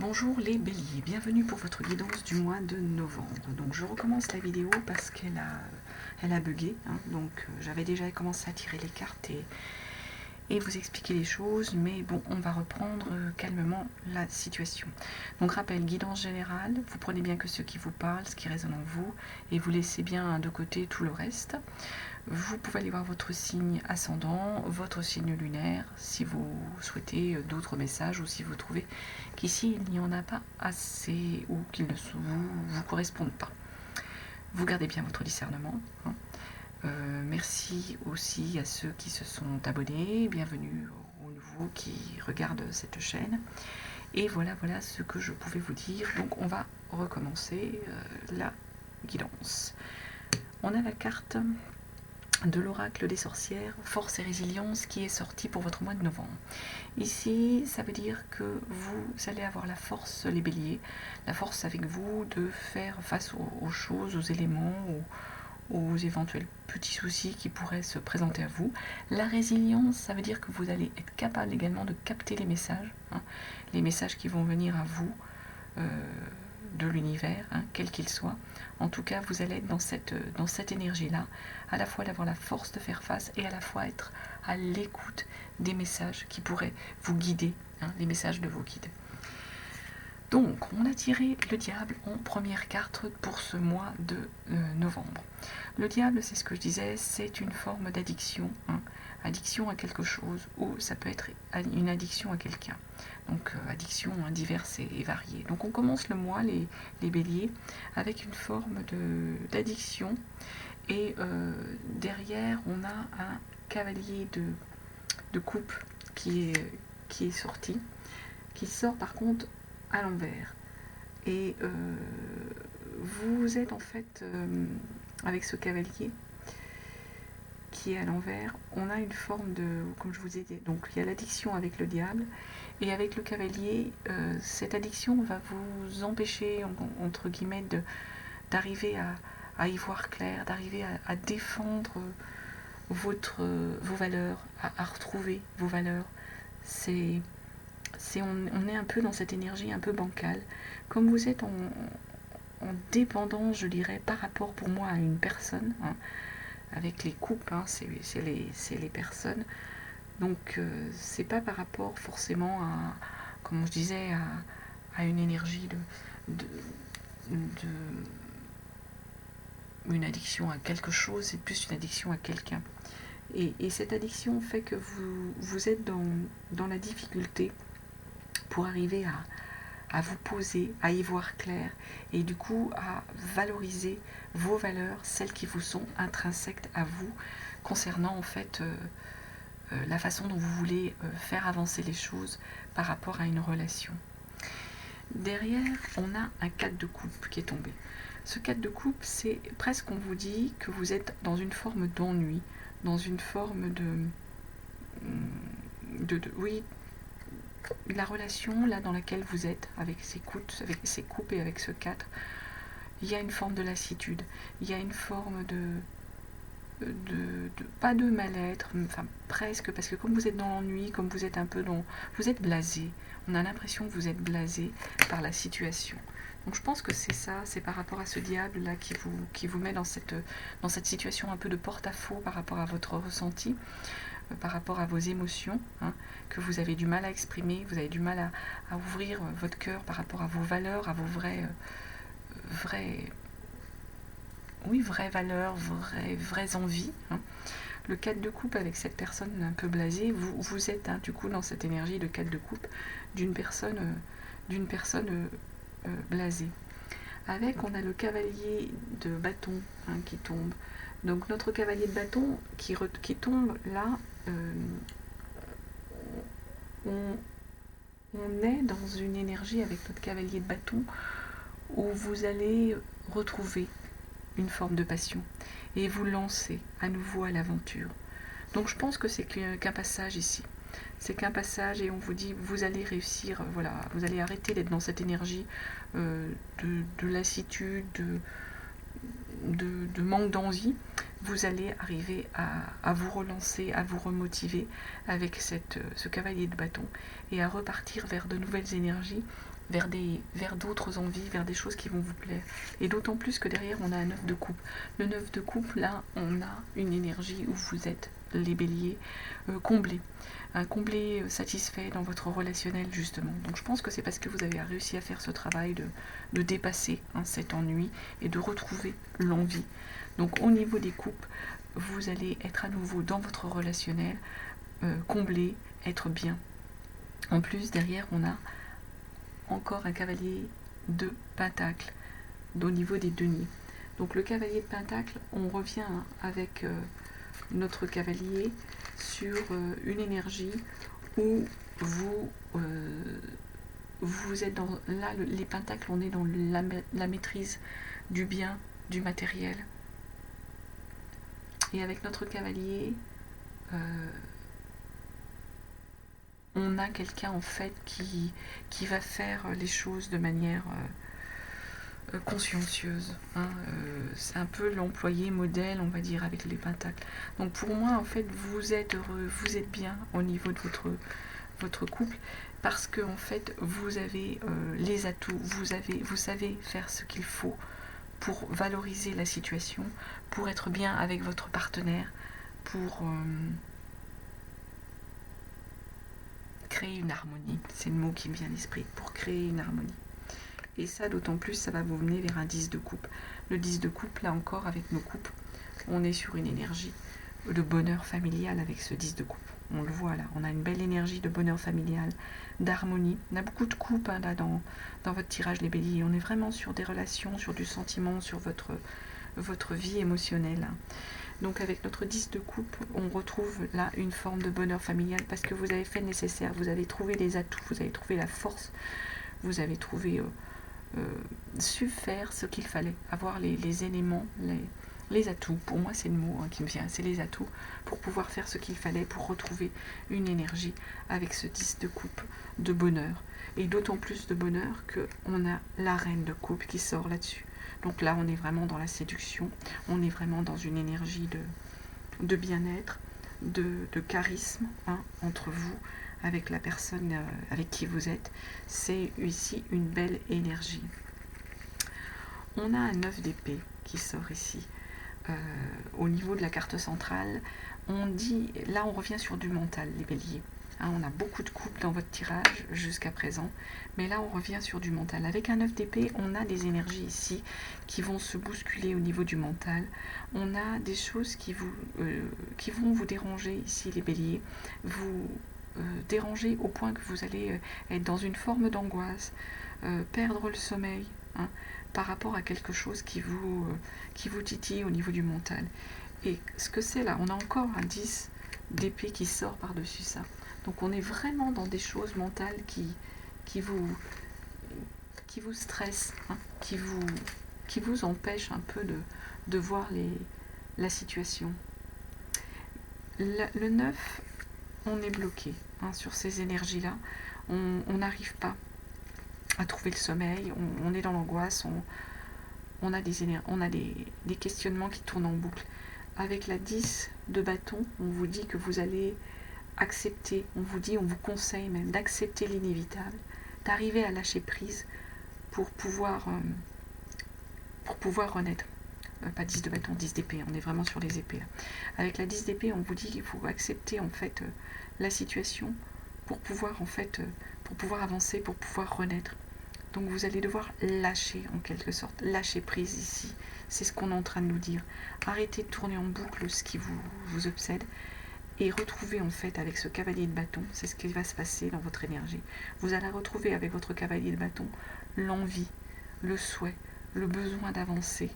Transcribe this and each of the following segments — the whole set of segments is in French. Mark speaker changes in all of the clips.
Speaker 1: Bonjour les béliers, bienvenue pour votre guidance du mois de novembre. Donc je recommence la vidéo parce qu'elle a bugué, hein. Donc j'avais déjà commencé à tirer les cartes et vous expliquer les choses, mais bon, on va reprendre calmement la situation. Donc rappel, guidance générale, vous prenez bien que ce qui vous parle, ce qui résonne en vous, et vous laissez bien de côté tout le reste. Vous pouvez aller voir votre signe ascendant, votre signe lunaire, si vous souhaitez d'autres messages ou si vous trouvez qu'ici il n'y en a pas assez ou qu'ils ne vous correspondent pas. Vous gardez bien votre discernement, hein. Merci aussi à ceux qui se sont abonnés, bienvenue aux nouveaux qui regardent cette chaîne. Et voilà ce que je pouvais vous dire. Donc on va recommencer la guidance. On a la carte de l'oracle des sorcières, force et résilience, qui est sortie pour votre mois de novembre. Ici, ça veut dire que vous allez avoir la force, les béliers, la force avec vous de faire face aux choses, aux éléments, aux éventuels petits soucis qui pourraient se présenter à vous. La résilience, ça veut dire que vous allez être capable également de capter les messages, hein, les messages qui vont venir à vous de l'univers, hein, quel qu'il soit. En tout cas, vous allez être dans cette énergie-là, à la fois d'avoir la force de faire face et à la fois être à l'écoute des messages qui pourraient vous guider, hein, les messages de vos guides. Donc, on a tiré le diable en première carte pour ce mois de novembre. Le diable, c'est ce que je disais, c'est une forme d'addiction, hein, addiction à quelque chose, ou ça peut être une addiction à quelqu'un. Donc, addiction diverses et variées. Donc, on commence le mois, les béliers, avec une forme d'addiction. Et derrière, on a un cavalier de coupe qui est sorti, qui sort par contre à l'envers. Et vous êtes en fait, avec ce cavalier qui est à l'envers, on a une forme de, comme je vous ai dit, donc il y a l'addiction avec le diable, et avec le cavalier, cette addiction va vous empêcher, entre guillemets, d'arriver à y voir clair, d'arriver à défendre vos valeurs, à retrouver vos valeurs. On est un peu dans cette énergie un peu bancale. Comme vous êtes en dépendance, je dirais, par rapport pour moi à une personne, hein, avec les couples, hein, c'est les personnes. Donc c'est pas par rapport forcément à, comme je disais, à une énergie de une addiction à quelque chose, c'est plus une addiction à quelqu'un. Et cette addiction fait que vous êtes dans la difficulté pour arriver à vous poser, à y voir clair, et du coup à valoriser vos valeurs, celles qui vous sont intrinsèques à vous, concernant en fait la façon dont vous voulez faire avancer les choses par rapport à une relation. Derrière, on a un 4 de coupe qui est tombé. Ce 4 de coupe, c'est presque, on vous dit que vous êtes dans une forme d'ennui, dans une forme oui, la relation là dans laquelle vous êtes avec ces coupes et avec ce 4, il y a une forme de lassitude, il y a une forme pas de mal-être, enfin presque, parce que comme vous êtes dans l'ennui, comme vous êtes un peu vous êtes blasé, on a l'impression que vous êtes blasé par la situation. Donc je pense que c'est ça, c'est par rapport à ce diable là qui vous met dans cette situation un peu de porte-à-faux par rapport à votre ressenti, par rapport à vos émotions, hein, que vous avez du mal à exprimer, vous avez du mal à ouvrir votre cœur par rapport à vos valeurs, à vos vraies valeurs, vraies envies, hein. Le 4 de coupe avec cette personne un peu blasée, vous êtes, hein, du coup dans cette énergie de 4 de coupe d'une personne blasée. Avec, on a le cavalier de bâton, hein, qui tombe. Donc notre cavalier de bâton qui tombe là, on est dans une énergie avec notre cavalier de bâton où vous allez retrouver une forme de passion et vous lancer à nouveau à l'aventure. Donc je pense que c'est qu'un passage ici. C'est qu'un passage et on vous dit vous allez réussir, voilà, vous allez arrêter d'être dans cette énergie de lassitude, de manque d'envie, vous allez arriver à vous relancer, à vous remotiver avec ce cavalier de bâton et à repartir vers de nouvelles énergies, vers d'autres envies, vers des choses qui vont vous plaire. Et d'autant plus que derrière, on a un 9 de coupe. Le 9 de coupe, là, on a une énergie où vous êtes, les béliers, comblés. Comblé, satisfait dans votre relationnel, justement. Donc je pense que c'est parce que vous avez réussi à faire ce travail de dépasser cet ennui et de retrouver l'envie. Donc au niveau des coupes, vous allez être à nouveau dans votre relationnel, comblé, être bien. En plus, derrière, on a encore un cavalier de pentacle au niveau des deniers. Donc le cavalier de pentacle, on revient avec notre cavalier sur une énergie où vous êtes dans... Là, les pentacles, on est dans la maîtrise du bien, du matériel. Et avec notre cavalier, on a quelqu'un en fait qui va faire les choses de manière consciencieuse. C'est un peu l'employé modèle, on va dire, avec les pentacles. Donc pour moi, en fait, vous êtes heureux, vous êtes bien au niveau de votre couple, parce que en fait, vous avez les atouts, vous savez faire ce qu'il faut pour valoriser la situation, pour être bien avec votre partenaire, pour créer une harmonie. C'est le mot qui me vient à l'esprit, pour créer une harmonie. Et ça, d'autant plus, ça va vous mener vers un 10 de coupe. Le 10 de coupe, là encore, avec nos coupes, on est sur une énergie de bonheur familial avec ce 10 de coupe. On le voit là, on a une belle énergie de bonheur familial, d'harmonie. On a beaucoup de coupes là dans votre tirage, les béliers. On est vraiment sur des relations, sur du sentiment, sur votre vie émotionnelle. Donc avec notre 10 de coupe, on retrouve là une forme de bonheur familial parce que vous avez fait le nécessaire, vous avez trouvé les atouts, vous avez trouvé la force, vous avez trouvé... su faire ce qu'il fallait, avoir les éléments, les atouts. Pour moi, c'est le mot qui me vient, c'est les atouts pour pouvoir faire ce qu'il fallait, pour retrouver une énergie avec ce 10 de coupe de bonheur. Et d'autant plus de bonheur qu'on a la reine de coupe qui sort là-dessus. Donc là, on est vraiment dans la séduction, on est vraiment dans une énergie de bien-être, de charisme entre vous, avec la personne avec qui vous êtes. C'est ici une belle énergie. On a un 9 d'épée qui sort ici. Au niveau de la carte centrale, on dit, là on revient sur du mental, les béliers. On a beaucoup de couples dans votre tirage jusqu'à présent, mais là on revient sur du mental. Avec un 9 d'épée, on a des énergies ici qui vont se bousculer au niveau du mental. On a des choses qui vont vous déranger ici, les béliers. Vous déranger au point que vous allez être dans une forme d'angoisse, perdre le sommeil par rapport à quelque chose qui vous titille au niveau du mental. Et ce que c'est là, on a encore un 10 d'épée qui sort par-dessus ça. Donc on est vraiment dans des choses mentales qui vous stressent, qui vous empêchent un peu de voir la situation. Le 9, on est bloqué sur ces énergies-là. On n'arrive pas à trouver le sommeil, on est dans l'angoisse, on a des questionnements qui tournent en boucle. Avec la 10 de bâton, on vous dit que vous allez accepter, on vous conseille même d'accepter l'inévitable, d'arriver à lâcher prise pour pouvoir renaître. Pas 10 de bâton, 10 d'épée, on est vraiment sur les épées là. Avec la 10 d'épée, on vous dit qu'il faut accepter en fait la situation pour pouvoir avancer, pour pouvoir renaître. Donc vous allez devoir lâcher en quelque sorte, lâcher prise ici. C'est ce qu'on est en train de nous dire. Arrêtez de tourner en boucle ce qui vous obsède et retrouvez en fait avec ce cavalier de bâton, c'est ce qui va se passer dans votre énergie. Vous allez retrouver avec votre cavalier de bâton l'envie, le souhait, le besoin d'avancer,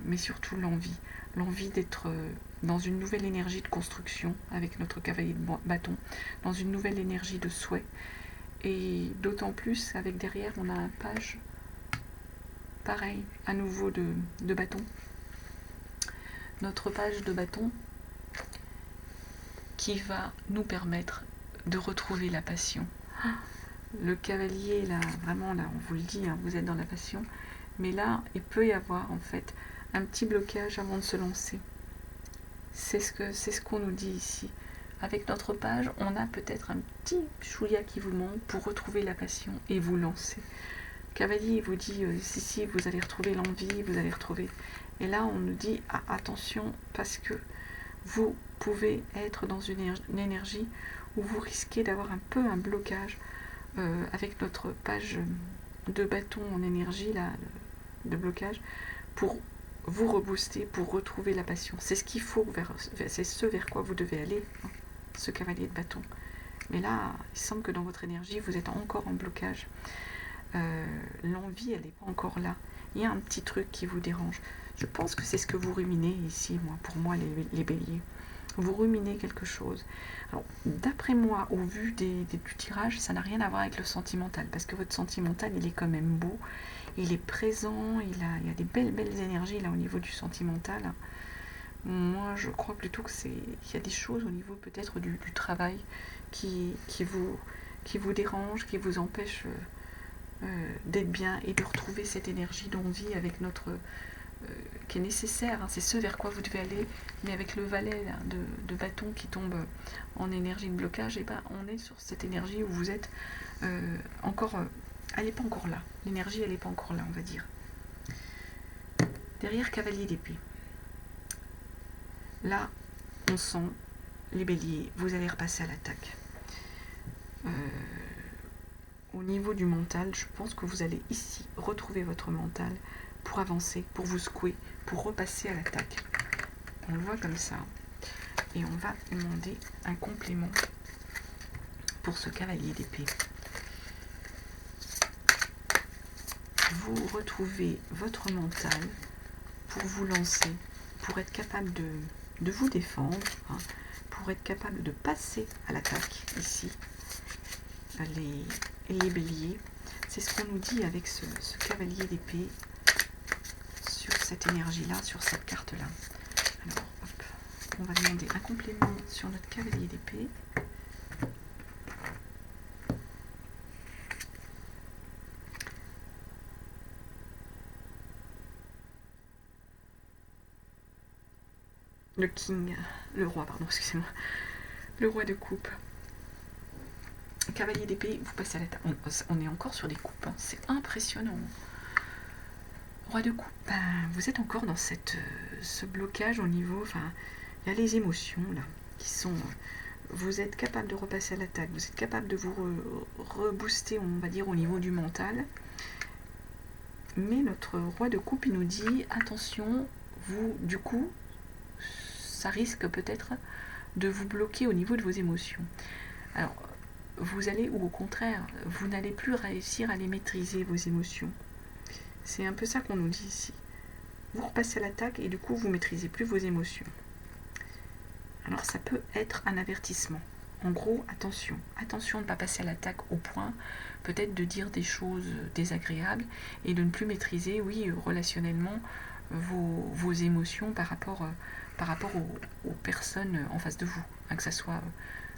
Speaker 1: mais surtout l'envie d'être dans une nouvelle énergie de construction avec notre cavalier de bâton, dans une nouvelle énergie de souhait. Et d'autant plus avec derrière on a un page pareil à nouveau de bâton, notre page de bâton qui va nous permettre de retrouver la passion. Le cavalier là, vraiment là, on vous le dit, vous êtes dans la passion, mais là il peut y avoir en fait un petit blocage avant de se lancer. C'est ce qu'on nous dit ici. Avec notre page, on a peut-être un petit chouïa qui vous manque pour retrouver la passion et vous lancer. Cavalier vous dit, si, vous allez retrouver l'envie, vous allez retrouver... Et là, on nous dit, ah, attention, parce que vous pouvez être dans une énergie où vous risquez d'avoir un peu un blocage avec notre page de bâton en énergie, là, de blocage, pour vous rebooster, pour retrouver la passion. C'est ce qu'il faut, c'est ce vers quoi vous devez aller, hein, ce cavalier de bâton. Mais là, il semble que dans votre énergie, vous êtes encore en blocage. L'envie, elle n'est pas encore là. Il y a un petit truc qui vous dérange. Je pense que c'est ce que vous ruminez ici, pour moi, les béliers. Vous ruminez quelque chose. Alors, d'après moi, au vu du tirage, ça n'a rien à voir avec le sentimental, parce que votre sentimental, il est quand même beau, il est présent, il y a des belles énergies là au niveau du sentimental. Moi, je crois plutôt qu'il y a des choses au niveau peut-être du travail qui vous dérangent, qui vous empêchent d'être bien et de retrouver cette énergie d'envie avec notre... qui est nécessaire, hein, c'est ce vers quoi vous devez aller, mais avec le valet là, de bâton qui tombe en énergie de blocage, et ben on est sur cette énergie où vous êtes encore, elle n'est pas encore là, l'énergie elle n'est pas encore là, on va dire. Derrière cavalier d'épée, là on sent les béliers, vous allez repasser à l'attaque. Au niveau du mental, je pense que vous allez ici retrouver votre mental pour avancer, pour vous secouer, pour repasser à l'attaque. On le voit comme ça. Et on va demander un complément pour ce cavalier d'épée. Vous retrouvez votre mental pour vous lancer, pour être capable de vous défendre, hein, pour être capable de passer à l'attaque ici. Les béliers, c'est ce qu'on nous dit avec ce cavalier d'épée sur cette énergie-là, sur cette carte-là. Alors, hop, on va demander un complément sur notre cavalier d'épée. Le roi, pardon, excusez-moi. Le roi de coupe. Cavalier d'épée, vous passez à l'attaque. On est encore sur des coupes, hein. C'est impressionnant. Roi de coupe, vous êtes encore dans ce blocage au niveau, il y a les émotions là, qui sont... Vous êtes capable de repasser à l'attaque, vous êtes capable de vous rebooster, on va dire, au niveau du mental. Mais notre roi de coupe, il nous dit, attention, vous, du coup, ça risque peut-être de vous bloquer au niveau de vos émotions. Alors, vous allez, ou au contraire, vous n'allez plus réussir à les maîtriser, vos émotions. C'est un peu ça qu'on nous dit ici. Vous repassez à l'attaque et du coup, vous ne maîtrisez plus vos émotions. Alors, ça peut être un avertissement. En gros, attention. Attention de ne pas passer à l'attaque au point, peut-être de dire des choses désagréables et de ne plus maîtriser, oui, relationnellement, vos émotions par rapport aux personnes en face de vous. Hein, que ce soit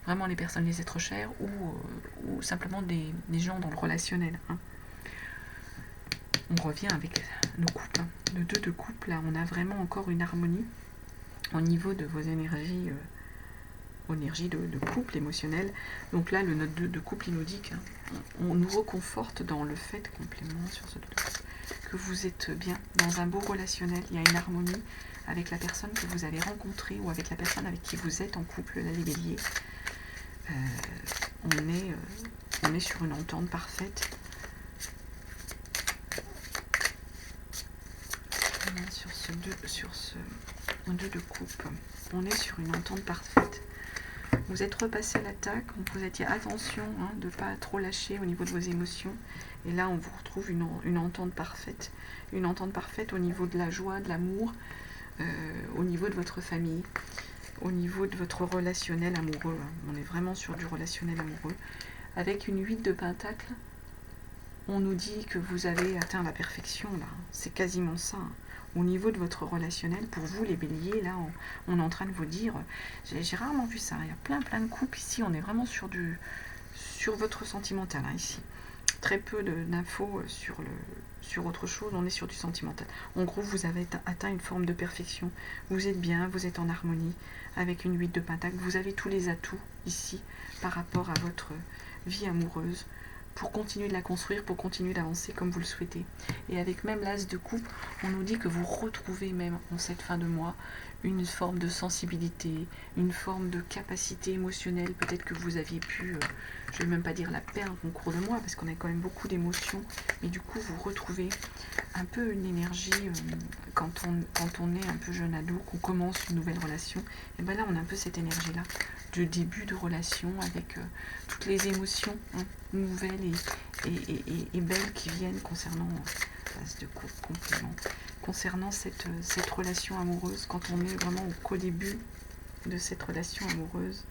Speaker 1: vraiment les personnes, les êtres chers ou simplement des gens dans le relationnel. Hein. On revient avec nos coupes. Hein. Le 2 de coupe, là, on a vraiment encore une harmonie au niveau de vos énergies, énergie de couple émotionnel. Donc là, le note 2 de couple, il nous dit qu'on nous reconforte dans le fait, complément sur ce 2 de couple, que vous êtes bien dans un beau relationnel. Il y a une harmonie avec la personne que vous avez rencontrée ou avec la personne avec qui vous êtes en couple, là, les béliers. On est sur une entente parfaite. Sur ce 2 de coupe, on est sur une entente parfaite. Vous êtes repassé à l'attaque, on vous a dit attention, hein, de ne pas trop lâcher au niveau de vos émotions. Et là, on vous retrouve une entente parfaite. Une entente parfaite au niveau de la joie, de l'amour, au niveau de votre famille, au niveau de votre relationnel amoureux. On est vraiment sur du relationnel amoureux. Avec une 8 de pentacle, on nous dit que vous avez atteint la perfection, là. C'est quasiment ça. Au niveau de votre relationnel, pour vous les béliers, là, on est en train de vous dire, j'ai rarement vu ça, il y a plein de couples ici, on est vraiment sur votre sentimental, hein, ici. très peu d'infos sur autre chose, on est sur du sentimental. En gros, vous avez atteint une forme de perfection, vous êtes bien, vous êtes en harmonie avec une 8 de pentacle, vous avez tous les atouts ici par rapport à votre vie amoureuse pour continuer de la construire, pour continuer d'avancer comme vous le souhaitez. Et avec même l'as de coupe, on nous dit que vous retrouvez même en cette fin de mois une forme de sensibilité, une forme de capacité émotionnelle, peut-être que vous aviez pu, je ne vais même pas dire la perdre au cours de mois, parce qu'on a quand même beaucoup d'émotions, mais du coup vous retrouvez un peu une énergie, quand on est un peu jeune ado, qu'on commence une nouvelle relation, et bien là on a un peu cette énergie-là, de début de relation, avec toutes les émotions nouvelles et belles qui viennent concernant l'as de coupe, complément, concernant cette relation amoureuse, quand on est vraiment au début de cette relation amoureuse,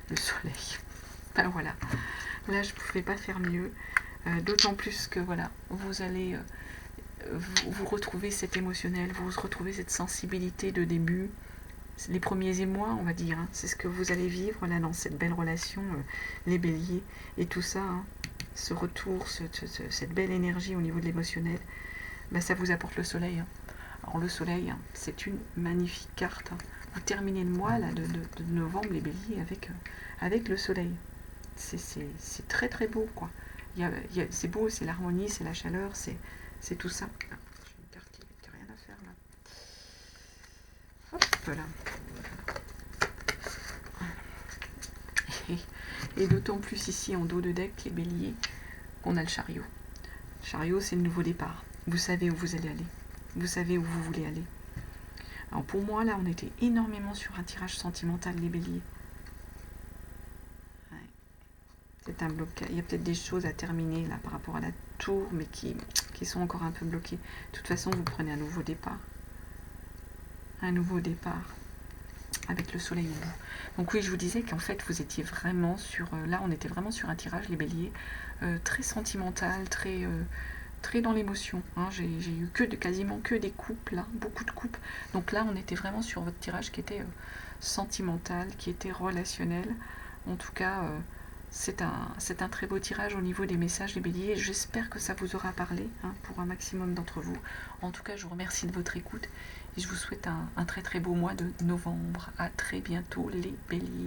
Speaker 1: le soleil. Ben voilà, là je ne pouvais pas faire mieux, d'autant plus que voilà, vous allez vous retrouver cet émotionnel, vous retrouvez cette sensibilité de début, les premiers émois, on va dire, c'est ce que vous allez vivre là dans cette belle relation, les béliers, et tout ça, ce retour, cette belle énergie au niveau de l'émotionnel, ben ça vous apporte le soleil. Alors le soleil, c'est une magnifique carte. Vous terminez le mois là, de novembre, les béliers, avec le soleil. C'est très très beau, quoi. C'est beau, c'est l'harmonie, c'est la chaleur, c'est tout ça. Ah, j'ai une carte qui n'a rien à faire là. Hop là. Et d'autant plus ici en dos de deck, les béliers, qu'on a le chariot. Le chariot, c'est le nouveau départ. Vous savez où vous allez aller. Vous savez où vous voulez aller. Alors pour moi, là, on était énormément sur un tirage sentimental, les béliers. Ouais. C'est un blocage. Il y a peut-être des choses à terminer là par rapport à la tour, mais qui sont encore un peu bloquées. De toute façon, vous prenez un nouveau départ. Un nouveau départ. Avec le soleil au bout. Donc oui, je vous disais qu'en fait, vous étiez vraiment sur... là, on était vraiment sur un tirage, les béliers, très sentimental, très dans l'émotion. J'ai eu quasiment que des coupes, là, beaucoup de coupes. Donc là, on était vraiment sur votre tirage qui était sentimental, qui était relationnel. En tout cas, c'est un très beau tirage au niveau des messages, les béliers. J'espère que ça vous aura parlé, pour un maximum d'entre vous. En tout cas, je vous remercie de votre écoute et je vous souhaite un très très beau mois de novembre. À très bientôt, les béliers.